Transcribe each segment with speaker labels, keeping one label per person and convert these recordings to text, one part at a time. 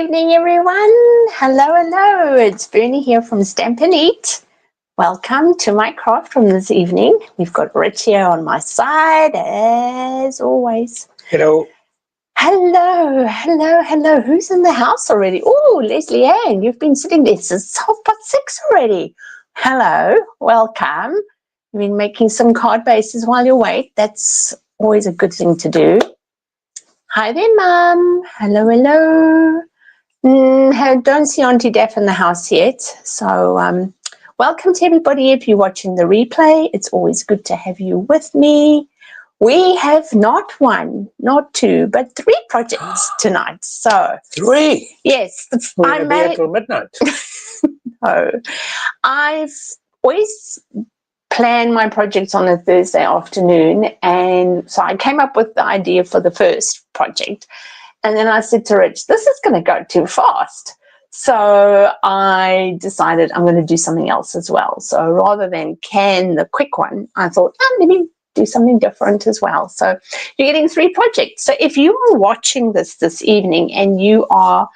Speaker 1: evening, everyone. Hello, hello. It's Bernie here from Stampin' Up. Welcome to my craft room this evening. We've got Rich here on my side, as always.
Speaker 2: Hello.
Speaker 1: Hello, hello, hello. Who's in the house already? Oh, Leslie Ann, you've been sitting there since 6:30 already. Hello, welcome. You've been making some card bases while you wait. That's always a good thing to do. Hi there, Mum. Hello, hello. Don't see Auntie Daff in the house yet. So welcome to everybody. If you're watching the replay, it's always good to have you with me. We have not one, not two, but 3 projects tonight. So
Speaker 2: 3?
Speaker 1: Yes.
Speaker 2: We're here till midnight.
Speaker 1: No. I've always planned my projects on a Thursday afternoon, and so I came up with the idea for the first project. And then I said to Rich, this is going to go too fast. So I decided I'm going to do something else as well. So rather than can the quick one, I thought, let me do something different as well. So you're getting 3 projects. So if you are watching this evening and you are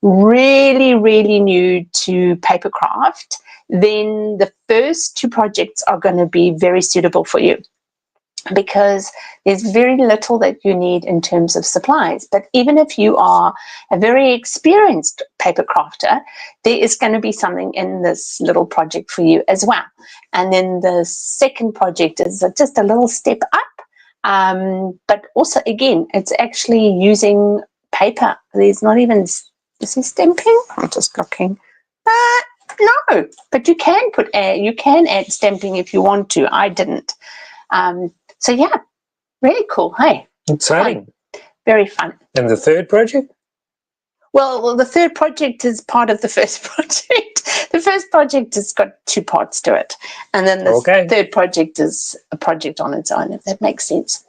Speaker 1: really, really new to papercraft, then the first 2 projects are going to be very suitable for you, because there's very little that you need in terms of supplies. But even if you are a very experienced paper crafter, there is going to be something in this little project for you as well. And then the second project is just a little step up, but also, again, it's actually using paper. There's not even, is there stamping? I'm just looking. No, but you can add stamping if you want to. I didn't. So yeah, really cool. Hey,
Speaker 2: Exciting.
Speaker 1: Fun. Very fun.
Speaker 2: And the third project?
Speaker 1: Well, the third project is part of the first project. The first project has got 2 parts to it, and then the third project is a project on its own, if that makes sense.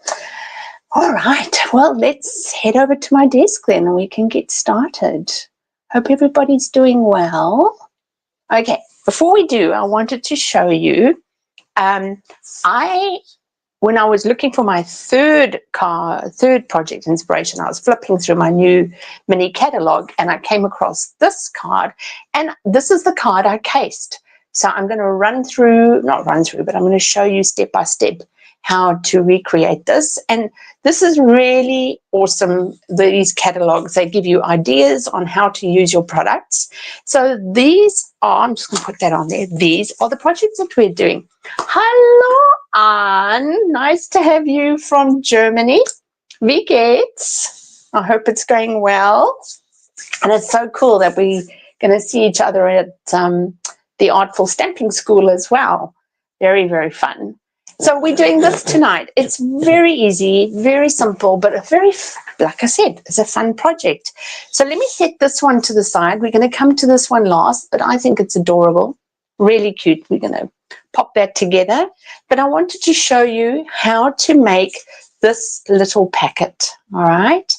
Speaker 1: All right, well, let's head over to my desk then, and we can get started. Hope everybody's doing well. Okay, before we do, I wanted to show you, when I was looking for my third project inspiration, I was flipping through my new mini catalog, and I came across this card, and this is the card I cased. So I'm going to not run through, but I'm going to show you step by step how to recreate this. And this is really awesome. These catalogs, they give you ideas on how to use your products. So these are, I'm just going to put that on there. These are the projects that we're doing. Hello, Anne. Nice to have you from Germany. Wie geht's? I hope it's going well. And it's so cool that we're going to see each other at the Artful Stamping School as well. Very, very fun. So we're doing this tonight. It's very easy, very simple, but like I said, it's a fun project. So let me set this one to the side. We're going to come to this one last, but I think it's adorable, really cute. We're going to pop that together. But I wanted to show you how to make this little packet, all right?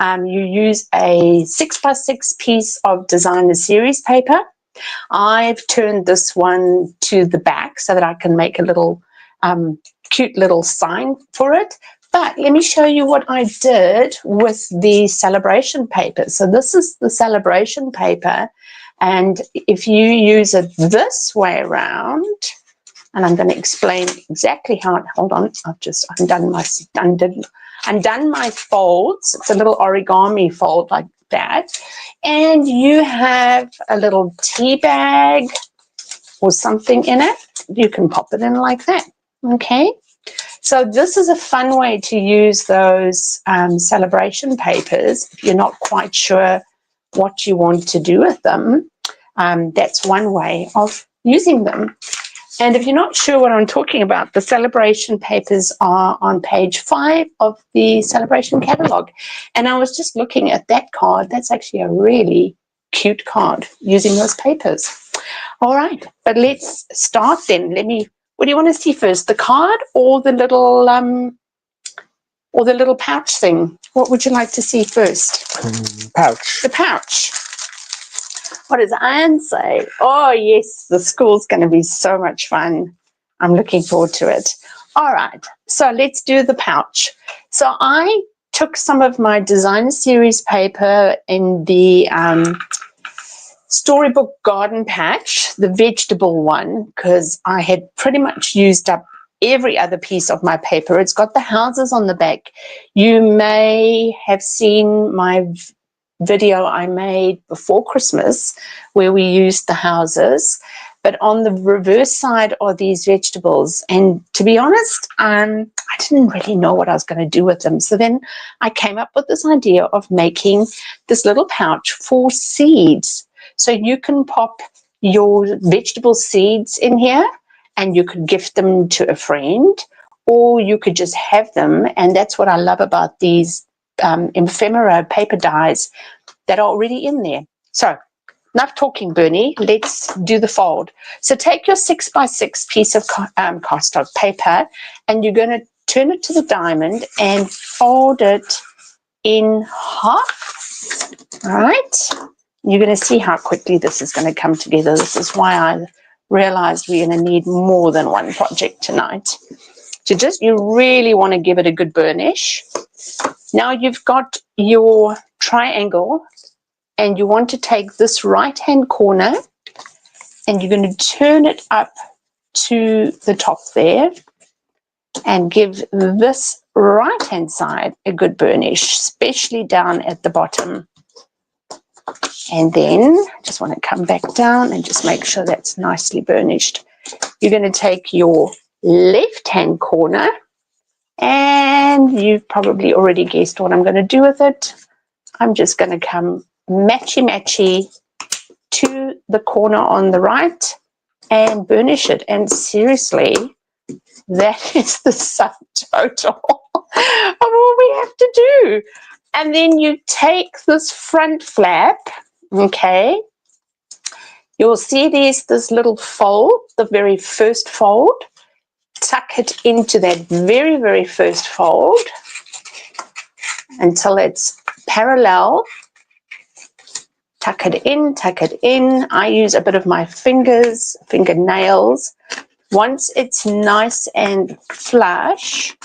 Speaker 1: You use a 6x6 piece of designer series paper. I've turned this one to the back so that I can make a little cute little sign for it. But let me show you what I did with the celebration paper. So this is the celebration paper, and if you use it this way around, and I'm going to explain exactly how it, hold on, I've just undone my folds. It's a little origami fold like that, and you have a little tea bag or something in it. You can pop it in like that. Okay, so this is a fun way to use those celebration papers if you're not quite sure what you want to do with them. That's one way of using them. And if you're not sure what I'm talking about, the celebration papers are on page 5 of the celebration catalog. And I was just looking at that card. That's actually a really cute card using those papers. All right, but let's start then. What do you want to see first, the card or the little pouch thing? What would you like to see first?
Speaker 2: Pouch.
Speaker 1: The pouch. What does Anne say? Oh, yes, the school's going to be so much fun. I'm looking forward to it. All right, so let's do the pouch. So I took some of my designer series paper in the Storybook Garden Patch, the vegetable one, because I had pretty much used up every other piece of my paper. It's got the houses on the back. You may have seen my video I made before Christmas where we used the houses, but on the reverse side are these vegetables. And to be honest, I didn't really know what I was going to do with them. So then I came up with this idea of making this little pouch for seeds. So you can pop your vegetable seeds in here and you could gift them to a friend, or you could just have them. And that's what I love about these ephemera paper dies that are already in there. So enough talking, Bernie. Let's do the fold. So take your 6x6 piece of cardstock paper and you're going to turn it to the diamond and fold it in half. All right. You're going to see how quickly this is going to come together. This is why I realized we're going to need more than one project tonight. So you really want to give it a good burnish. Now you've got your triangle and you want to take this right hand corner and you're going to turn it up to the top there and give this right hand side a good burnish, especially down at the bottom. And then just want to come back down and just make sure that's nicely burnished. You're going to take your left hand corner and you've probably already guessed what I'm going to do with it. I'm just going to come matchy to the corner on the right and burnish it. And seriously, that is the sum total of all we have to do. And then you take this front flap, okay, you'll see there's this little fold, the very first fold. Tuck it into that very, very first fold until it's parallel. Tuck it in, tuck it in. I use a bit of my fingernails. Once it's nice and flush,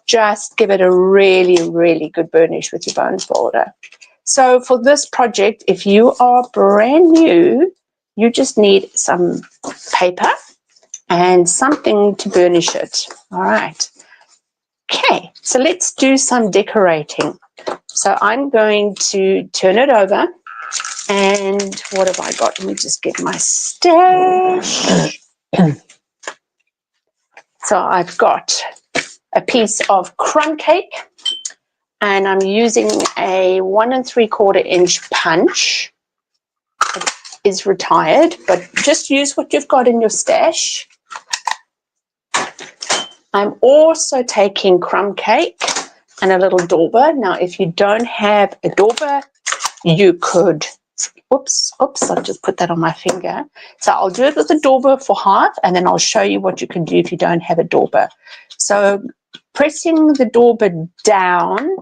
Speaker 1: just give it a really, really good burnish with your bone folder. So for this project, if you are brand new, you just need some paper and something to burnish it. All right. Okay, so let's do some decorating. So I'm going to turn it over. And what have I got? Let me just get my stash. So I've got a piece of crumb cake and I'm using a 1 3/4 inch punch. It is retired, but just use what you've got in your stash. I'm also taking crumb cake and a little dauber. Now, if you don't have a dauber, you could, I'll just put that on my finger. So I'll do it with a dauber for half, and then I'll show you what you can do if you don't have a dauber. So pressing the dauber down,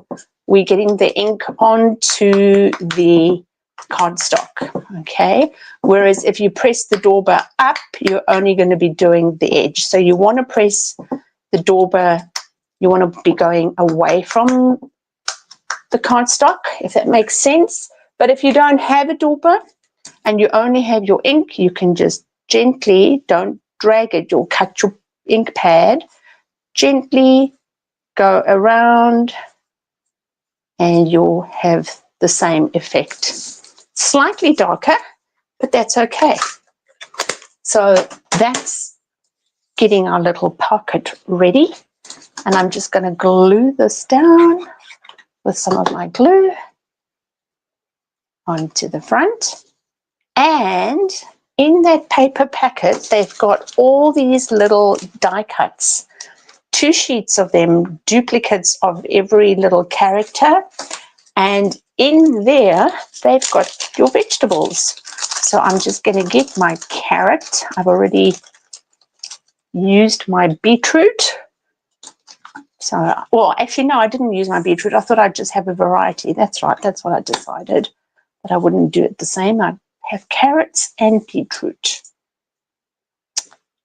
Speaker 1: we're getting the ink onto the cardstock, okay? Whereas if you press the dauber up, you're only going to be doing the edge. So you want to press the dauber, you want to be going away from the cardstock, if that makes sense. But if you don't have a dauber and you only have your ink, you can just gently, don't drag it, you'll cut your ink pad, gently go around and you'll have the same effect. Slightly darker, but that's okay. So that's getting our little pocket ready. And I'm just going to glue this down with some of my glue onto the front. And in that paper packet, they've got all these little die cuts, 2 sheets of them, duplicates of every little character. And in there, they've got your vegetables. So I'm just going to get my carrot. I've already used my beetroot. So, well, actually, no, I didn't use my beetroot. I thought I'd just have a variety. That's right. That's what I decided. But I wouldn't do it the same. I'd have carrots and beetroot.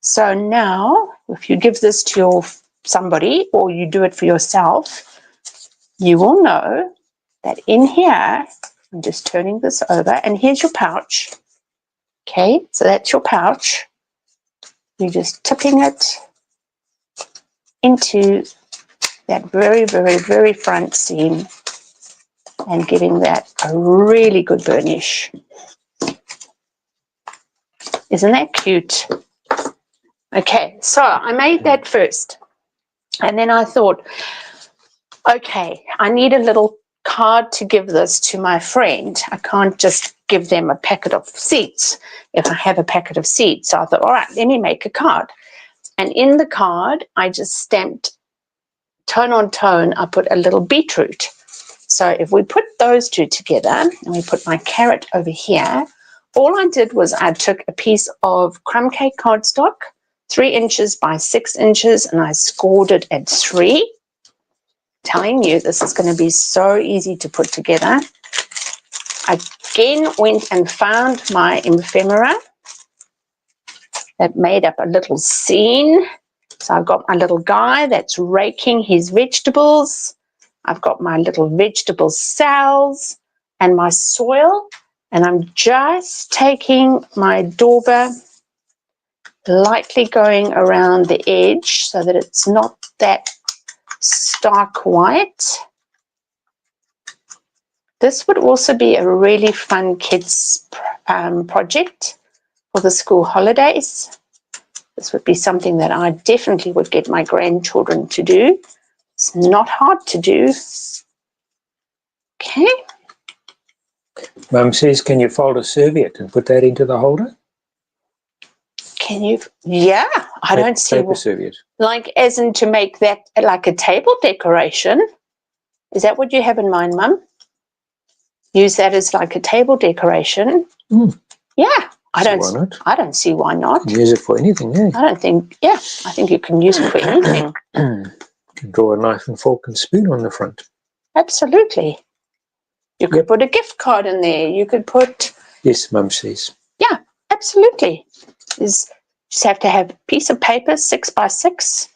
Speaker 1: So now, if you give this to somebody or you do it for yourself, you will know that in here, I'm just turning this over, and here's your pouch. Okay, so that's your pouch. You're just tipping it into that very, very, very front seam and giving that a really good burnish. Isn't that cute? Okay, so I made that first. And then I thought, okay, I need a little card to give this to my friend. I can't just give them a packet of seeds if I have a packet of seeds. So I thought, all right, let me make a card. And in the card, I just stamped tone on tone, I put a little beetroot. So if we put those two together and we put my carrot over here, all I did was I took a piece of crumb cake cardstock, 3 inches by 6 inches, and I scored it at 3. Telling you, this is going to be so easy to put together. I again went and found my ephemera that made up a little scene. So I've got my little guy that's raking his vegetables. I've got my little vegetable cells and my soil, and I'm just taking my dauber, lightly going around the edge so that it's not that stark white. This would also be a really fun kids project for the school holidays. This would be something that I definitely would get my grandchildren to do. It's not hard to do. Okay.
Speaker 2: Mum says, can you fold a serviette and put that into the holder?
Speaker 1: Can you? Yeah, I don't see.
Speaker 2: Paper serviette.
Speaker 1: Like as in to make that like a table decoration. Is that what you have in mind, Mum? Use that as like a table decoration. Yeah, I don't see why not.
Speaker 2: Use it for anything, yeah.
Speaker 1: I don't think, yeah, I think you can use it for anything.
Speaker 2: You can draw a knife and fork and spoon on the front.
Speaker 1: Absolutely. You could put a gift card in there. You could put...
Speaker 2: Yes, Mum says.
Speaker 1: Yeah, absolutely. Just have to have a piece of paper, 6 by 6.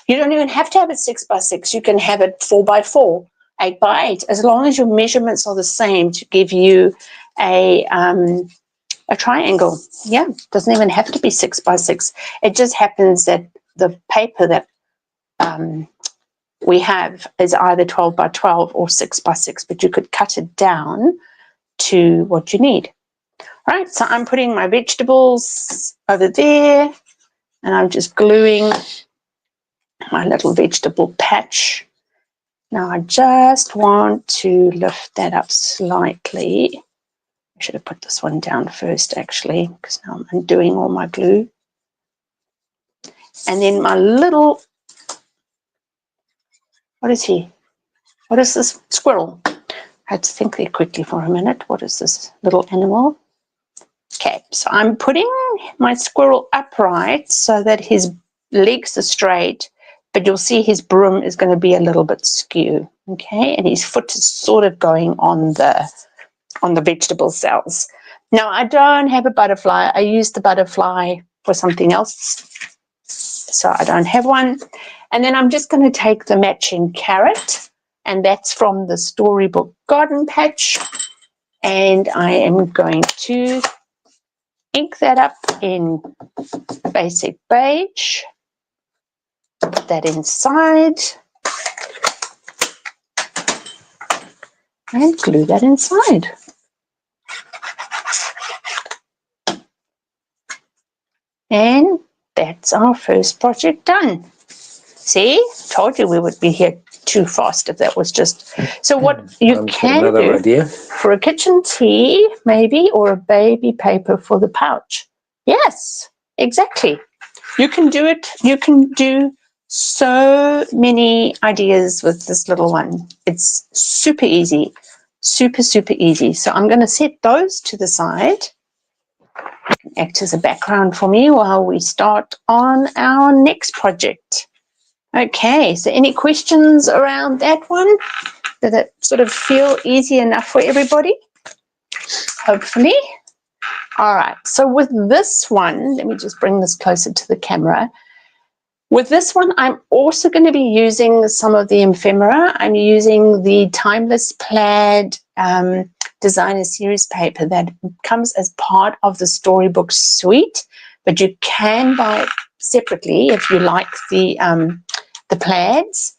Speaker 1: You don't even have to have it 6 by 6. You can have it 4 by 4, 8 by 8, as long as your measurements are the same to give you a triangle. Yeah, it doesn't even have to be 6 by 6. It just happens that the paper that we have is either 12 by 12 or 6 by 6, but you could cut it down to what you need. All right, so I'm putting my vegetables over there, and I'm just gluing my little vegetable patch. Now I just want to lift that up slightly. I should have put this one down first, actually, because now I'm undoing all my glue. And then my little, what is he? What is this squirrel? I had to think there quickly for a minute. What is this little animal? Okay, so I'm putting my squirrel upright so that his legs are straight, but you'll see his broom is going to be a little bit skew, okay? And his foot is sort of going on the vegetable cells. Now, I don't have a butterfly. I used the butterfly for something else, so I don't have one. And then I'm just going to take the matching carrot, and that's from the Storybook Garden Patch, and I am going to ink that up in basic beige, put that inside, and glue that inside. And that's our first project done. See, told you we would be here too fast if that was just... So what you can do
Speaker 2: idea
Speaker 1: for a kitchen tea, maybe, or a baby paper for the pouch. Yes, exactly. You can do it. You can do so many ideas with this little one. It's super easy, super, super easy. So I'm going to set those to the side. Act as a background for me while we start on our next project. Okay, so any questions around that one? Did it sort of feel easy enough for everybody? Hopefully. All right, so with this one, let me just bring this closer to the camera. With this one, I'm also going to be using some of the ephemera. I'm using the Timeless Plaid Designer Series paper that comes as part of the Storybook suite, but you can buy it separately if you like the plaids.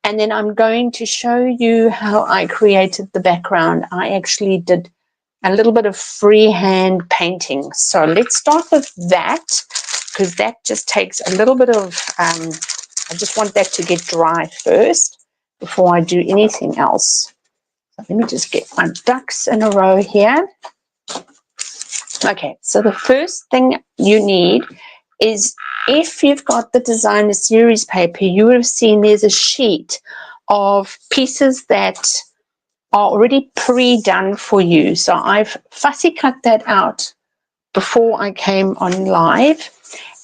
Speaker 1: And then I'm going to show you how I created the background. I actually did a little bit of freehand painting. So let's start with that, because that just takes a little bit of, I just want that to get dry first before I do anything else. So let me just get my ducks in a row here. Okay, so the first thing you need is, if you've got the Designer Series paper, you would have seen there's a sheet of pieces that are already pre-done for you. So I've fussy cut that out before I came on live,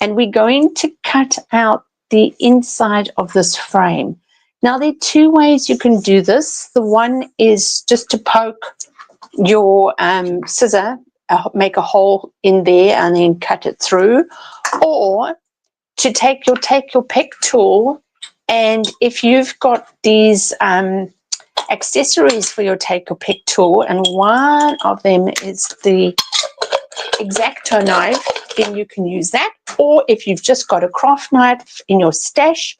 Speaker 1: and we're going to cut out the inside of this frame. Now, there are two ways you can do this. The one is just to poke your scissor, make a hole in there and then cut it through, or to take your pick tool, and if you've got these accessories for your take your pick tool, and one of them is the X-Acto knife, then you can use that. Or if you've just got a craft knife in your stash,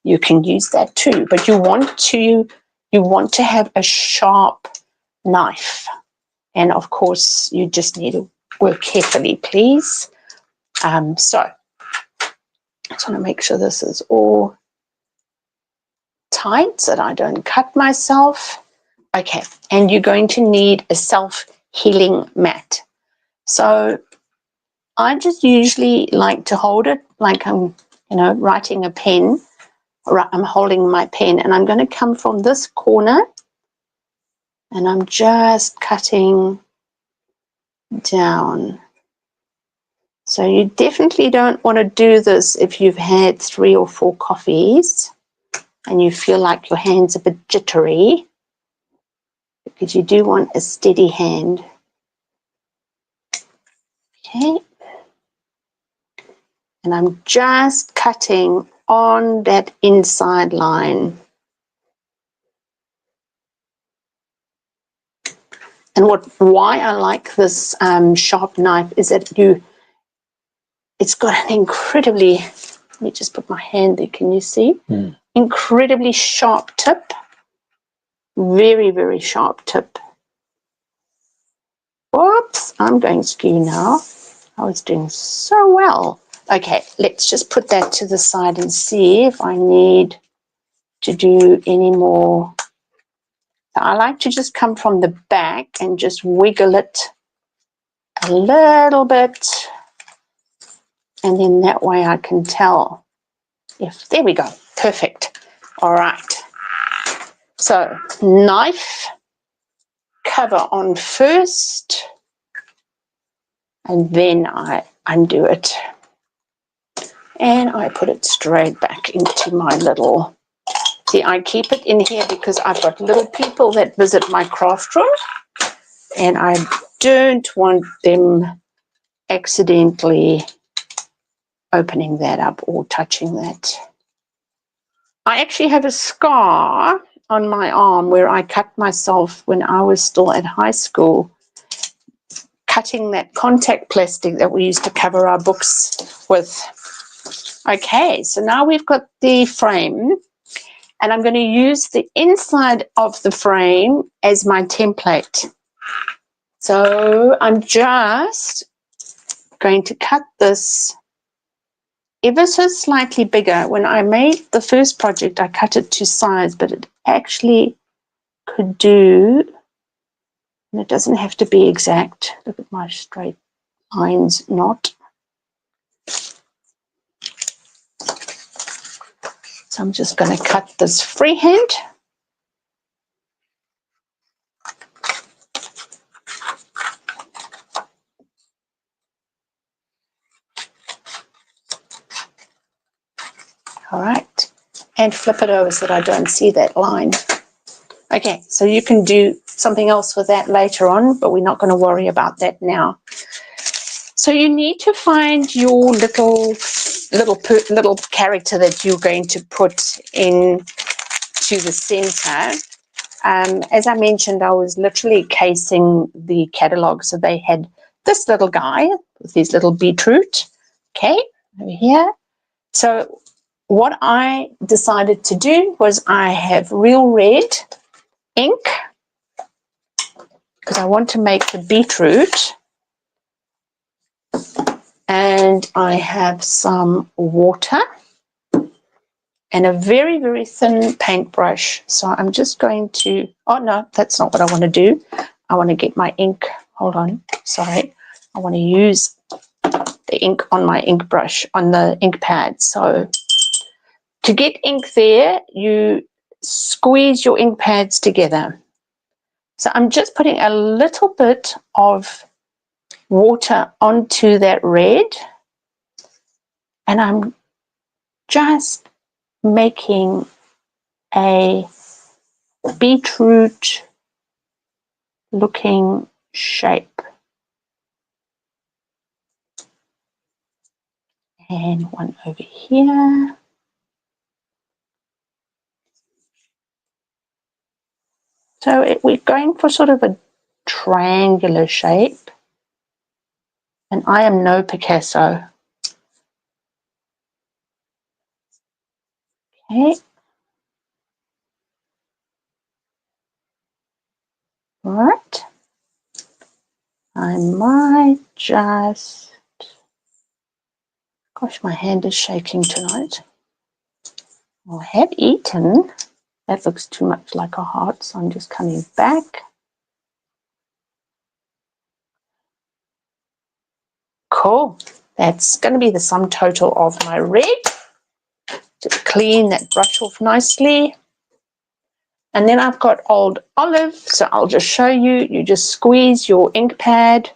Speaker 1: you can use that too. But you want to have a sharp knife, and of course you just need to work carefully, please. So I just want to make sure this is all tight so that I don't cut myself. Okay, and you're going to need a self-healing mat. So I just usually like to hold it like I'm, writing a pen. I'm holding my pen, and I'm going to come from this corner, and I'm just cutting down. So you definitely don't want to do this if you've had 3 or 4 coffees and you feel like your hand's a bit jittery, because you do want a steady hand. Okay. And I'm just cutting on that inside line. And why I like this sharp knife is that it's got an incredibly, let me just put my hand there, can you see? Incredibly sharp tip. Very, very sharp tip. Oops, I'm going skew now. I was doing so well. Okay, let's just put that to the side and see if I need to do any more. I like to just come from the back and just wiggle it a little bit, and then that way I can tell if, there we go, perfect. All right, so knife cover on first, and then I undo it and I put it straight back into my little, see, I keep it in here because I've got little people that visit my craft room, and I don't want them accidentally opening that up or touching that. I actually have a scar on my arm where I cut myself when I was still at high school, cutting that contact plastic that we used to cover our books with. Okay, so now we've got the frame, and I'm going to use the inside of the frame as my template. So I'm just going to cut this ever so slightly bigger. When I made the first project, I cut it to size, but it actually could do, and it doesn't have to be exact. Look at my straight lines knot. So I'm just going to cut this freehand. All right, and flip it over so that I don't see that line. Okay, so you can do something else with that later on, but we're not going to worry about that now. So you need to find your little little character that you're going to put in to the center. As I mentioned, I was literally casing the catalog, so they had this little guy with his little beetroot. Okay, over here. So what I decided to do was I have real red ink because I want to make the beetroot, and I have some water and a very, very thin paintbrush. So I'm just going to, oh no, that's not what I want to do. I want to get my ink, hold on, sorry. I want to use the ink on my ink brush, on the ink pad. So to get ink there, you squeeze your ink pads together. So I'm just putting a little bit of water onto that red, and I'm just making a beetroot looking shape. And one over here. So we're going for sort of a triangular shape. And I am no Picasso. Okay. All right. I might just, gosh, my hand is shaking tonight. I have eaten. That looks too much like a heart, so I'm just coming back. Cool. That's going to be the sum total of my red. Just clean that brush off nicely. And then I've got old olive, so I'll just show you. You just squeeze your ink pad,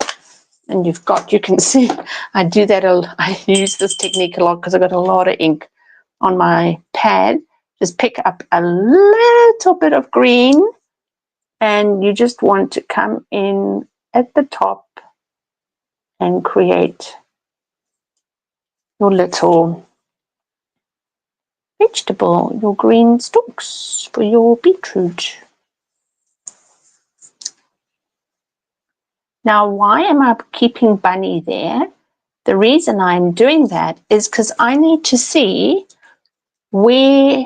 Speaker 1: and you can see I do that. I use this technique a lot because I've got a lot of ink on my pad. Just pick up a little bit of green, and you just want to come in at the top and create your little vegetable, your green stalks for your beetroot. Now, why am I keeping Bunny there? The reason I'm doing that is because I need to see where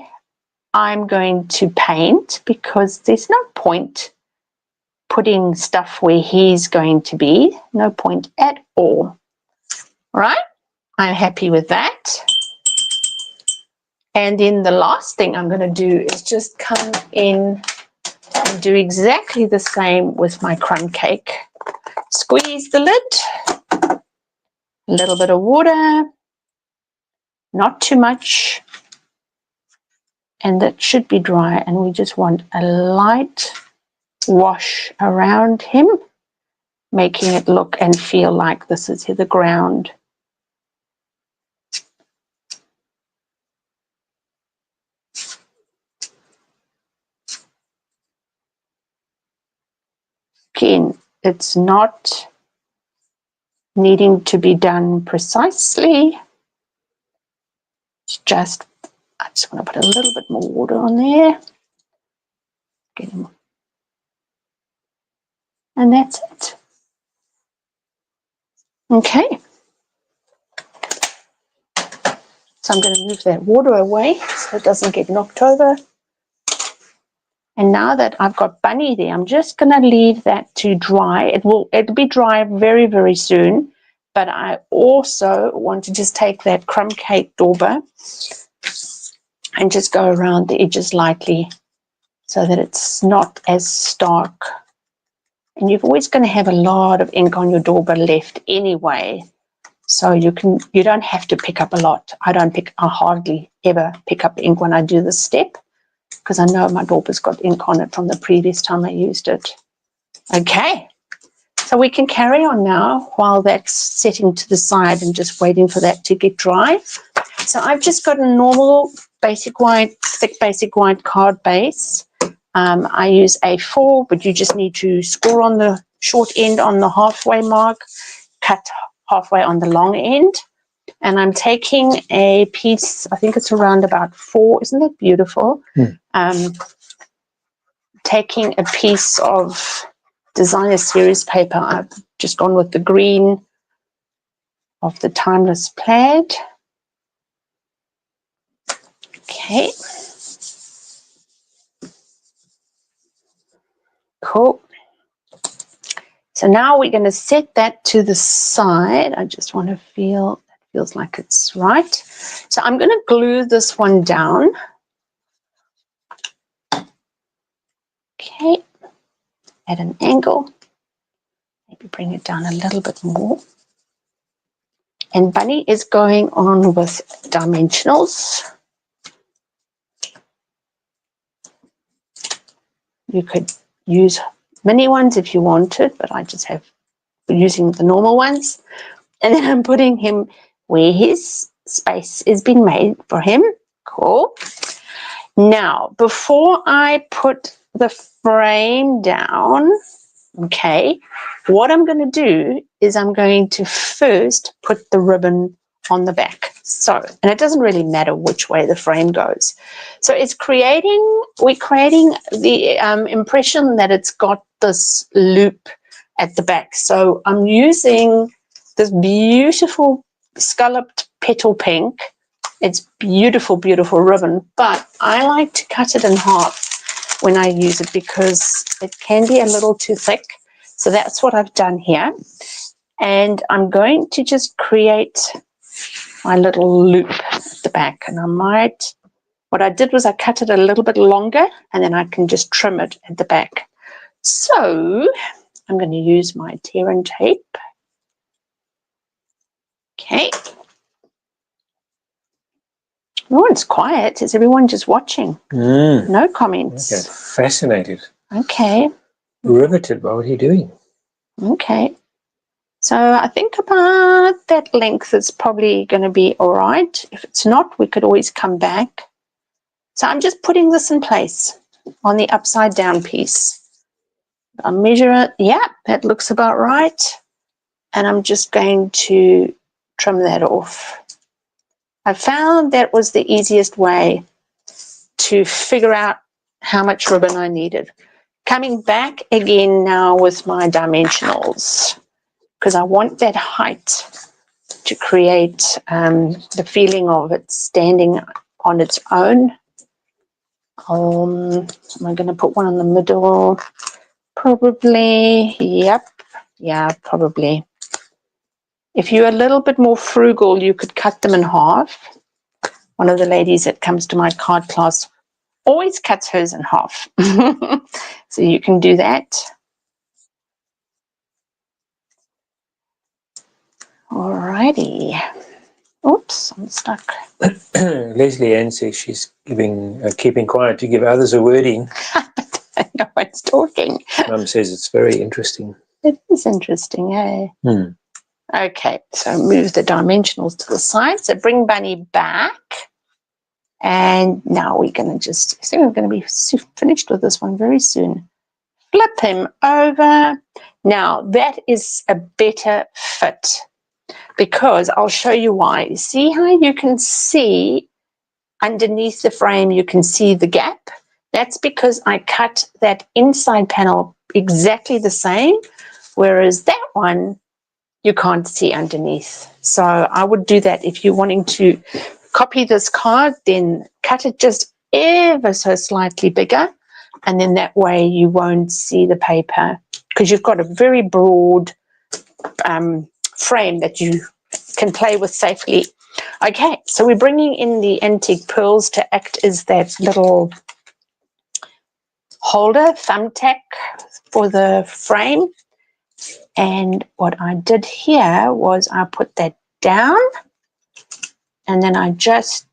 Speaker 1: I'm going to paint, because there's no point putting stuff where he's going to be. No point at all. All right? I'm happy with that. And then the last thing I'm going to do is just come in and do exactly the same with my crumb cake. Squeeze the lid, a little bit of water, not too much, and that should be dry, and we just want a light wash around him, making it look and feel like this is the ground. Again, it's not needing to be done precisely. It's just, I just want to put a little bit more water on there. Get him. And that's it. Okay. So I'm going to move that water away so it doesn't get knocked over. And now that I've got Bunny there, I'm just going to leave that to dry. It'll be dry very, very soon. But I also want to just take that crumb cake dauber and just go around the edges lightly so that it's not as stark. And you're always going to have a lot of ink on your dauber left anyway. So you don't have to pick up a lot. I hardly ever pick up ink when I do this step, because I know my dauber's got ink on it from the previous time I used it. Okay, so we can carry on now while that's setting to the side and just waiting for that to get dry. So I've just got a normal basic white, thick basic white card base. I use A4, but you just need to score on the short end on the halfway mark, cut halfway on the long end. And I'm taking a piece, I think it's around about 4, isn't that beautiful? Taking a piece of designer series paper. I've just gone with the green of the Timeless Plaid. Okay. Cool. So now we're going to set that to the side. I just want to feel, that feels like it's right. So I'm going to glue this one down. Okay. At an angle. Maybe bring it down a little bit more. And Bunny is going on with dimensionals. You could use mini ones if you wanted, but I just have using the normal ones. And then I'm putting him where his space is being made for him. Cool. Now, before I put the frame down, okay, what I'm going to do is I'm going to first put the ribbon on the back. So, and it doesn't really matter which way the frame goes. So we're creating the impression that it's got this loop at the back. So I'm using this beautiful scalloped petal pink. It's beautiful, beautiful ribbon, but I like to cut it in half when I use it because it can be a little too thick. So that's what I've done here. And I'm going to just create my little loop at the back. And what I did was I cut it a little bit longer and then I can just trim it at the back. So I'm going to use my tear and tape. Okay. No one's quiet. Is everyone just watching? No comments.
Speaker 2: Okay. Fascinated.
Speaker 1: Okay.
Speaker 2: Riveted by what you're doing.
Speaker 1: Okay. So I think about that length is probably going to be all right. If it's not, we could always come back. So I'm just putting this in place on the upside down piece. I'll measure it. Yeah, that looks about right. And I'm just going to trim that off. I found that was the easiest way to figure out how much ribbon I needed. Coming back again now with my dimensionals, because I want that height to create the feeling of it standing on its own. Am I going to put one in the middle? Probably, yep, yeah, probably. If you're a little bit more frugal, you could cut them in half. One of the ladies that comes to my card class always cuts hers in half. So you can do that. Alrighty. Oops, I'm stuck.
Speaker 2: Leslie Ann says she's keeping quiet to give others a wording.
Speaker 1: No one's talking.
Speaker 2: Mum says it's very interesting.
Speaker 1: It is interesting, eh? Okay, so move the dimensionals to the side. So bring Bunny back. And now we're going to just, I think we're going to be finished with this one very soon. Flip him over. Now that is a better fit because I'll show you why. See how you can see underneath the frame, you can see the gap? That's because I cut that inside panel exactly the same, whereas that one, you can't see underneath. So I would do that if you're wanting to copy this card, then cut it just ever so slightly bigger, and then that way you won't see the paper because you've got a very broad frame that you can play with safely. Okay, so we're bringing in the antique pearls to act as that little holder, thumbtack for the frame. And what I did here was I put that down and then I just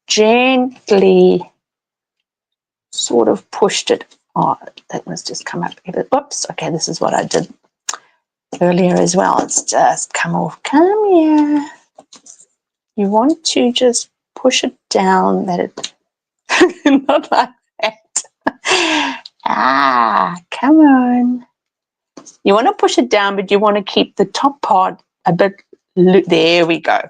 Speaker 1: gently sort of pushed it. Oh, that must just come up a bit. Oops, okay, this is what I did earlier as well. It's just come off. Come here. You want to just push it down that it, not like that. Come on. You want to push it down, but you want to keep the top part a bit, there we go.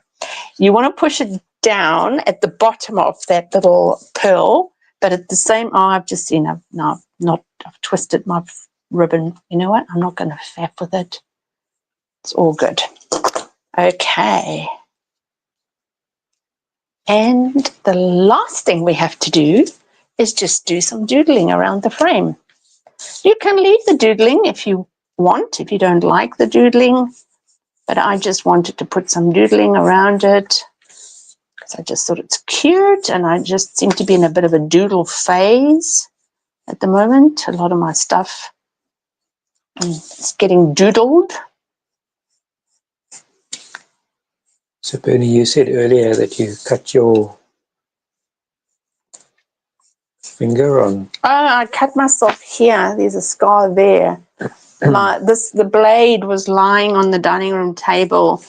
Speaker 1: You want to push it down at the bottom of that little pearl, but at the same, I've just seen, I've twisted my ribbon. You know what? I'm not going to faff with it. It's all good. Okay. And the last thing we have to do is just do some doodling around the frame. You can leave the doodling if you want, if you don't like the doodling, but I just wanted to put some doodling around it because I just thought it's cute, and I just seem to be in a bit of a doodle phase at the moment. A lot of my stuff is getting doodled.
Speaker 2: So Bernie, you said earlier that you cut your finger on.
Speaker 1: Oh, I cut myself here. There's a scar there. The blade was lying on the dining room table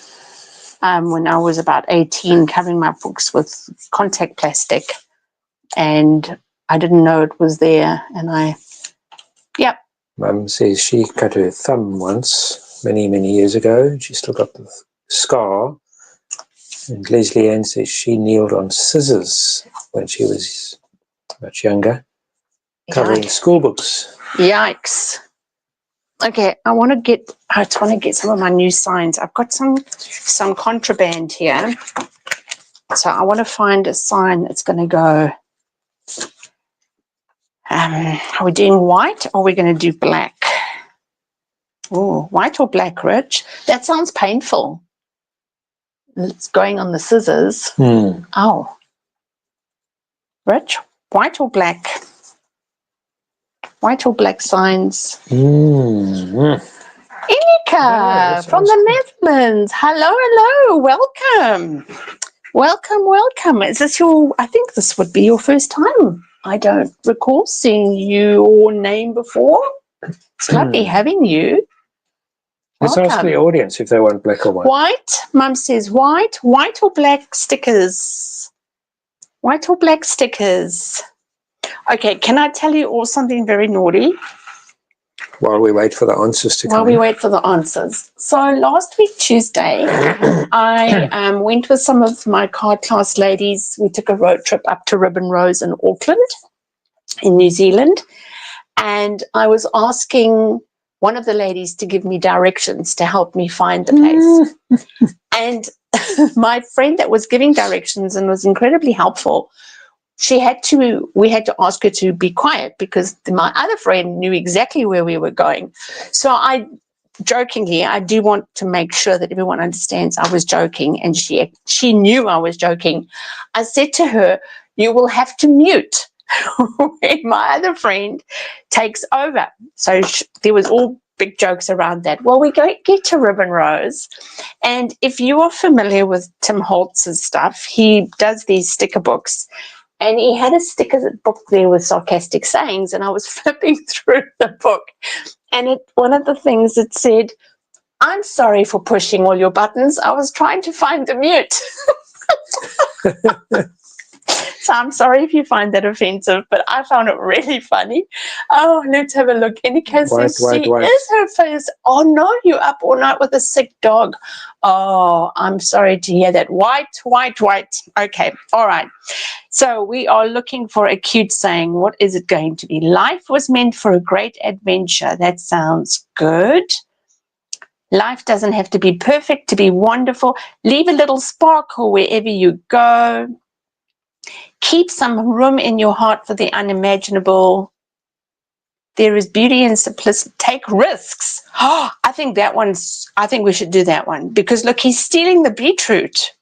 Speaker 1: when I was about 18, covering my books with contact plastic, and I didn't know it was there. And yep.
Speaker 2: Mum says she cut her thumb once, many, many years ago. She still got the scar. And Leslie Ann says she kneeled on scissors when she was much younger, covering school books.
Speaker 1: Yikes. Okay, I just want to get some of my new signs. I've got some contraband here. So I want to find a sign that's going to go. Are we doing white or are we going to do black? Oh, white or black, Rich? That sounds painful. It's going on the scissors. Oh. Rich, white or black? White or black signs?
Speaker 2: Mm-hmm.
Speaker 1: Inika from the Netherlands. Hello. Welcome. Welcome. Is this I think this would be your first time. I don't recall seeing your name before. It's lovely having you.
Speaker 2: Let's ask the audience if they want black or white.
Speaker 1: White. Mum says white. White or black stickers? White or black stickers? Okay, can I tell you all something very naughty?
Speaker 2: While we wait for the answers to come.
Speaker 1: While we wait for the answers. So last week, Tuesday, I went with some of my card class ladies. We took a road trip up to Ribbon Rose in Auckland, in New Zealand. And I was asking one of the ladies to give me directions to help me find the place. And my friend that was giving directions and was incredibly helpful, we had to ask her to be quiet because my other friend knew exactly where we were going. So jokingly, I do want to make sure that everyone understands I was joking, and she knew I was joking. I said to her, you will have to mute when my other friend takes over. So there was all big jokes around that. Well, we get to Ribbon Rose, and if you are familiar with Tim Holtz's stuff, he does these sticker books, and he had a sticker book there with sarcastic sayings, and I was flipping through the book, and one of the things it said, I'm sorry for pushing all your buttons. I was trying to find the mute. So I'm sorry if you find that offensive, but I found it really funny. Oh, let's have a look. Inika says she is her face. Oh no, you're up all night with a sick dog. Oh, I'm sorry to hear that. White. Okay, all right. So we are looking for a cute saying. What is it going to be? Life was meant for a great adventure. That sounds good. Life doesn't have to be perfect to be wonderful. Leave a little sparkle wherever you go. Keep some room in your heart for the unimaginable. There is beauty in simplicity. Take risks. Oh, I think we should do that one because look, he's stealing the beetroot.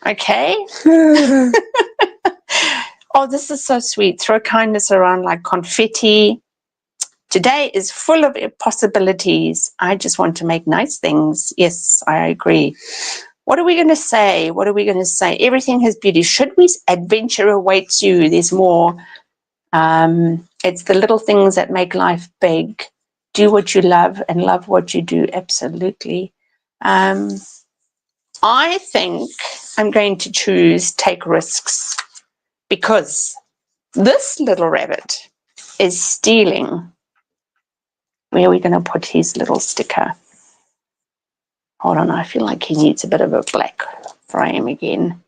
Speaker 1: Okay. Oh, this is so sweet. Throw kindness around like confetti. Today is full of possibilities. I just want to make nice things. Yes, I agree. What are we going to say? Everything has beauty. Should we? Adventure awaits you. There's more. It's the little things that make life big. Do what you love and love what you do. Absolutely. I think I'm going to choose take risks because this little rabbit is stealing. Where are we going to put his little sticker? Hold on, I feel like he needs a bit of a black frame again.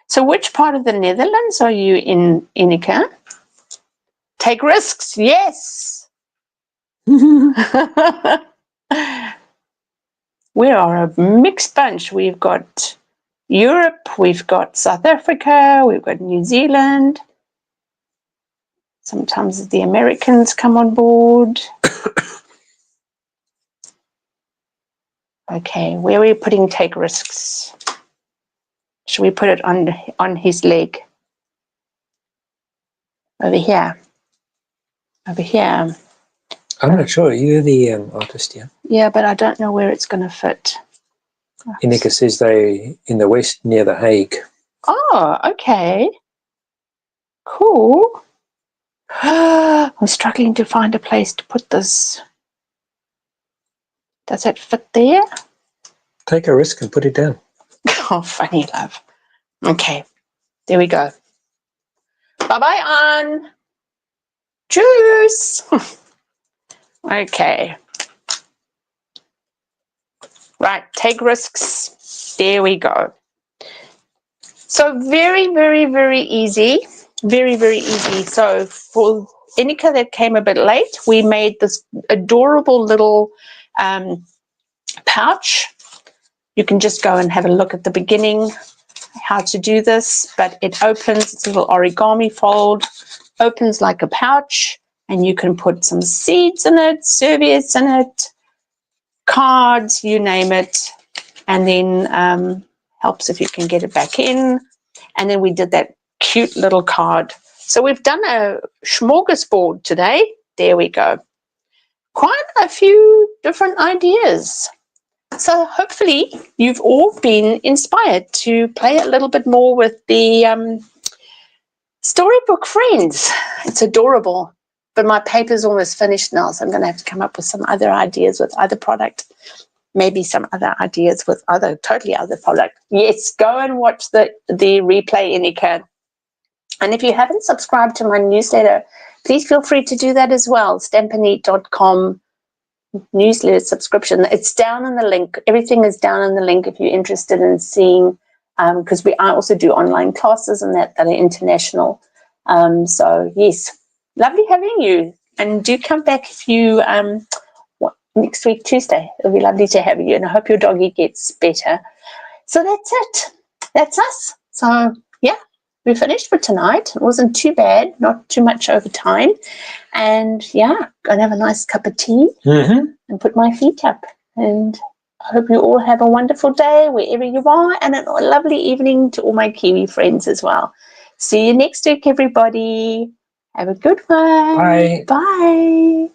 Speaker 1: So which part of the Netherlands are you in, Inika? Take risks, yes. We are a mixed bunch. We've got Europe, we've got South Africa, we've got New Zealand. Sometimes the Americans come on board. Okay, where are we putting take risks? Should we put it on his leg? Over here. Over here.
Speaker 2: I'm not sure. You're the artist, yeah?
Speaker 1: Yeah, but I don't know where it's going to fit.
Speaker 2: Inika says they in the west near The Hague.
Speaker 1: Oh, okay. Cool. I'm struggling to find a place to put this. Does it fit there?
Speaker 2: Take a risk and put it down.
Speaker 1: Oh, funny, love. Okay, there we go. Bye-bye, Anne. Tschüss. Okay. Right, take risks. There we go. So very, very, very easy. Very, very easy. So for Inika that came a bit late, we made this adorable little pouch. You can just go and have a look at the beginning, how to do this, but it opens, it's a little origami fold, opens like a pouch, and you can put some seeds in it, serviettes in it, cards, you name it, and then helps if you can get it back in. And then we did that cute little card. So we've done a smorgasbord today. There we go. Quite a few different ideas. So hopefully you've all been inspired to play a little bit more with the Storybook Friends. It's adorable, but my paper's almost finished now, so I'm going to have to come up with some other ideas with other product. Maybe some other ideas with totally other product. Yes, go and watch the replay, Inika. And if you haven't subscribed to my newsletter, please feel free to do that as well. Stampineat.com newsletter subscription. It's down in the link. Everything is down in the link if you're interested in seeing, because I also do online classes and that are international. So yes, lovely having you. And do come back if you next week, Tuesday. It'll be lovely to have you, and I hope your doggy gets better. So that's it. That's us. So yeah, we're finished for tonight. It wasn't too bad, not too much overtime. And yeah, gonna have a nice cup of tea and put my feet up. And I hope you all have a wonderful day wherever you are, and a lovely evening to all my Kiwi friends as well. See you next week, everybody. Have a good one.
Speaker 2: Bye.
Speaker 1: Bye.